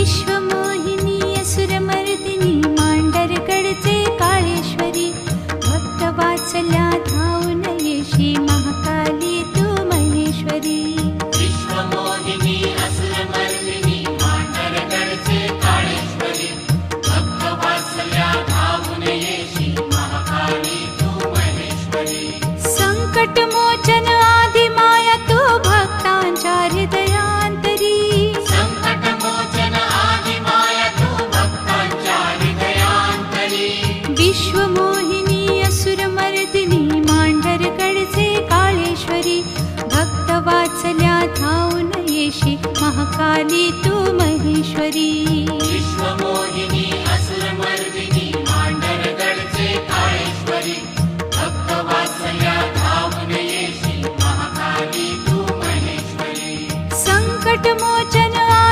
विश्वमोहिनी असुरमर्दिनी मांडरगडचे काळेश्वरी भक्तवात्सल्या धावून येशी महाकाली तू महेश्वरी विश्वमोहिनी असुरमर्दिनी मांडरगडचे काळेश्वरी भक्तवात्सल्या धावून येशी महाकाली तू महेश्वरी संकटमोचन आदिमाया तू भक्तांच्या हृदयांतरी संकटमोचन आदिमाया तू भक्तांच्या हृदयांतरी विश्वमोहिनी असुरमर्दिनी मांडरगडचे काळेश्वरी भक्तवात्सल्या धावून येशी महाकाली तू महेश्वरी विश्वमोहिनी असुरमर्दिनी मांडरगडचे काळेश्वरी भक्तवात्सल्या धावून येशी महाकाली तू महेश्वरी संकटमोचन